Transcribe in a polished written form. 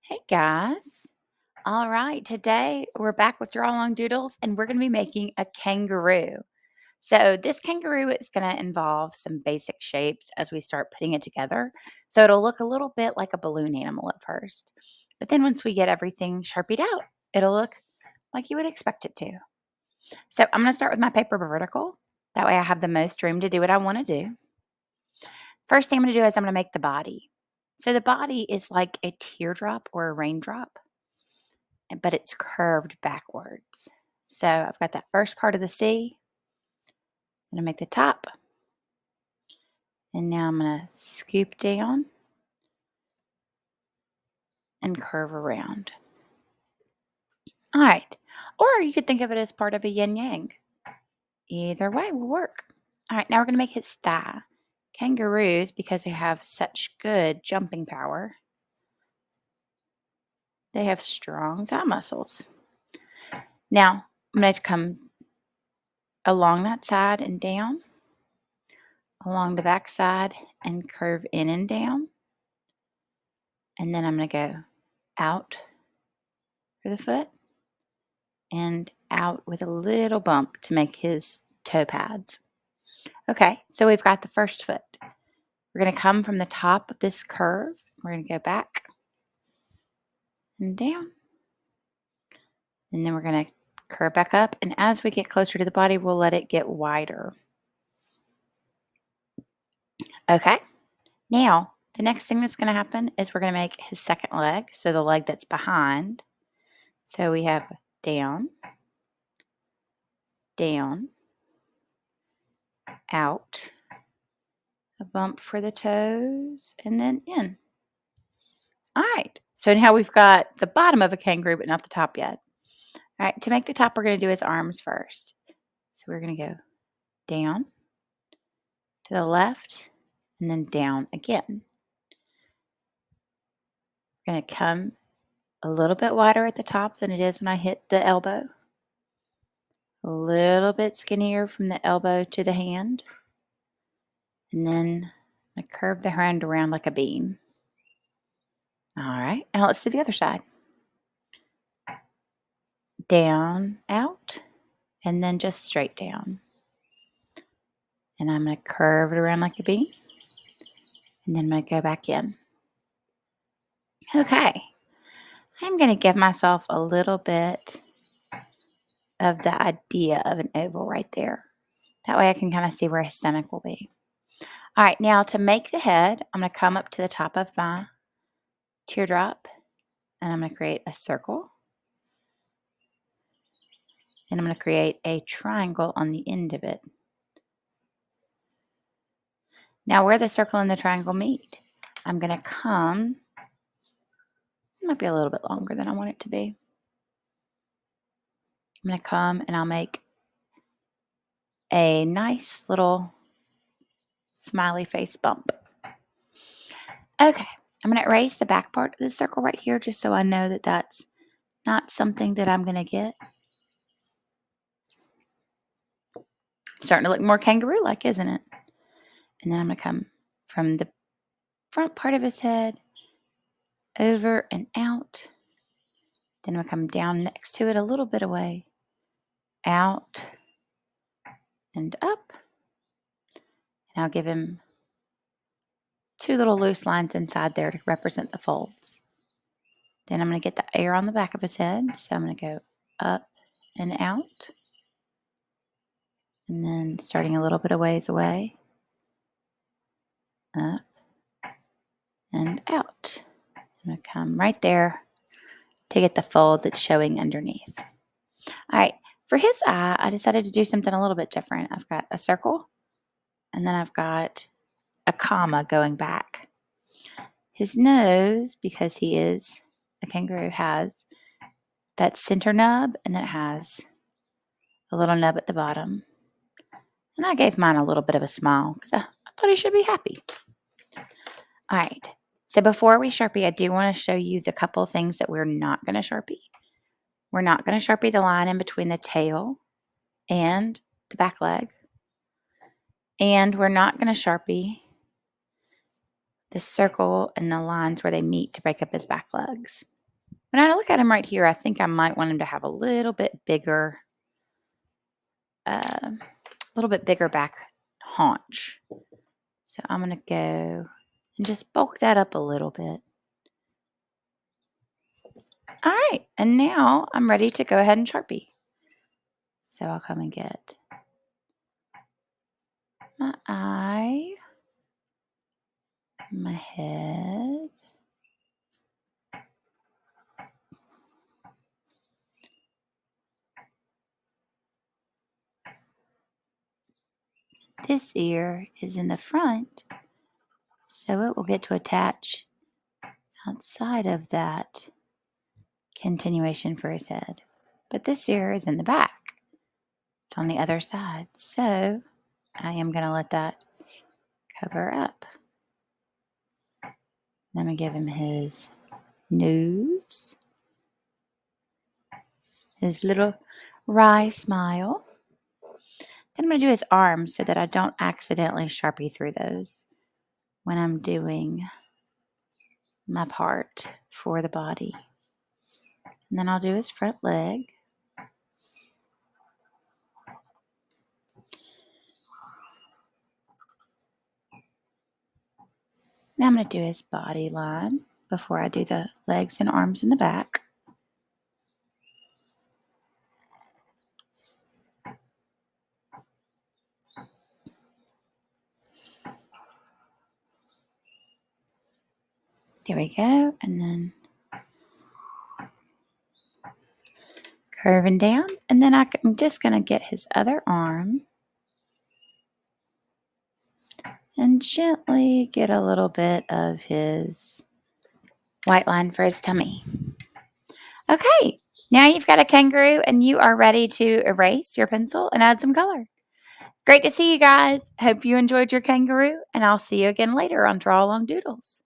Hey guys. All right, today we're back with Draw Along Doodles and we're going to be making a kangaroo. So, this kangaroo is going to involve some basic shapes as we start putting it together. So, it'll look a little bit like a balloon animal at first. But then once we get everything sharpied out, it'll look like you would expect it to. So, I'm going to start with my paper vertical. That way I have the most room to do what I want to do. First thing I'm going to do is I'm going to make the body. So, the body is like a teardrop or a raindrop, but it's curved backwards. So I've got that first part of the C. I'm going to make the top. And now I'm going to scoop down and curve around. All right. Or you could think of it as part of a yin yang. Either way will work. All right. Now we're going to make his thigh. Kangaroos, because they have such good jumping power, they have strong thigh muscles. Now I'm going to come along that side and down, along the back side and curve in and down. And then I'm going to go out for the foot and out with a little bump to make his toe pads. Okay, so we've got the first foot. We're going to come from the top of this curve. We're going to go back and down. And then we're going to curve back up. And as we get closer to the body, we'll let it get wider. Okay, now the next thing that's going to happen is we're going to make his second leg, so the leg that's behind. So we have down, down, out, a bump for the toes, and then in. All right, so now we've got the bottom of a kangaroo, but not the top yet. All right, to make the top, we're going to do his arms first. So we're going to go down, to the left, and then down again. We're going to come a little bit wider at the top than it is when I hit the elbow. A little bit skinnier from the elbow to the hand. And then I curve the hand around like a bean. All right, now let's do the other side. Down, out, and then just straight down. And I'm going to curve it around like a bean. And then I'm going to go back in. Okay, I'm going to give myself a little bit of the idea of an oval right there. That way I can kind of see where his stomach will be. All right, now to make the head, I'm going to come up to the top of my teardrop, and I'm going to create a circle. And I'm going to create a triangle on the end of it. Now where the circle and the triangle meet, I'm going to come, it might be a little bit longer than I want it to be. I'm going to come and I'll make a nice little smiley face bump. Okay, I'm going to erase the back part of the circle right here just so I know that that's not something that I'm going to get. Starting to look more kangaroo-like, isn't it? And then I'm going to come from the front part of his head over and out. Then I'm going to come down next to it a little bit away, out and up. And I'll give him two little loose lines inside there to represent the folds. Then I'm going to get the air on the back of his head. So I'm going to go up and out. And then starting a little bit of ways away, up and out. I'm going to come right there to get the fold that's showing underneath. All right, for his eye, I decided to do something a little bit different. I've got a circle, and then I've got a comma going back. His nose, because he is a kangaroo, has that center nub, and then it has a little nub at the bottom. And I gave mine a little bit of a smile because I thought he should be happy. All right, so before we Sharpie, I do want to show you the couple of things that we're not going to Sharpie. We're not going to Sharpie the line in between the tail and the back leg. And we're not going to Sharpie the circle and the lines where they meet to break up his back legs. When I look at him right here, I think I might want him to have a little bit bigger back haunch. So I'm going to go and just bulk that up a little bit. All right, and now I'm ready to go ahead and Sharpie. So I'll come and get my eye, my head, this ear is in the front, so it will get to attach outside of that continuation for his head. But this ear is in the back. It's on the other side. So I am going to let that cover up. I'm going to give him his nose, his little wry smile. Then I'm going to do his arms so that I don't accidentally Sharpie through those when I'm doing my part for the body. And then I'll do his front leg. Now I'm going to do his body line before I do the legs and arms in the back. There we go. And then curving down. And then I'm just going to get his other arm and gently get a little bit of his white line for his tummy. Okay, now you've got a kangaroo and you are ready to erase your pencil and add some color. Great to see you guys. Hope you enjoyed your kangaroo, and I'll see you again later on Draw Along Doodles.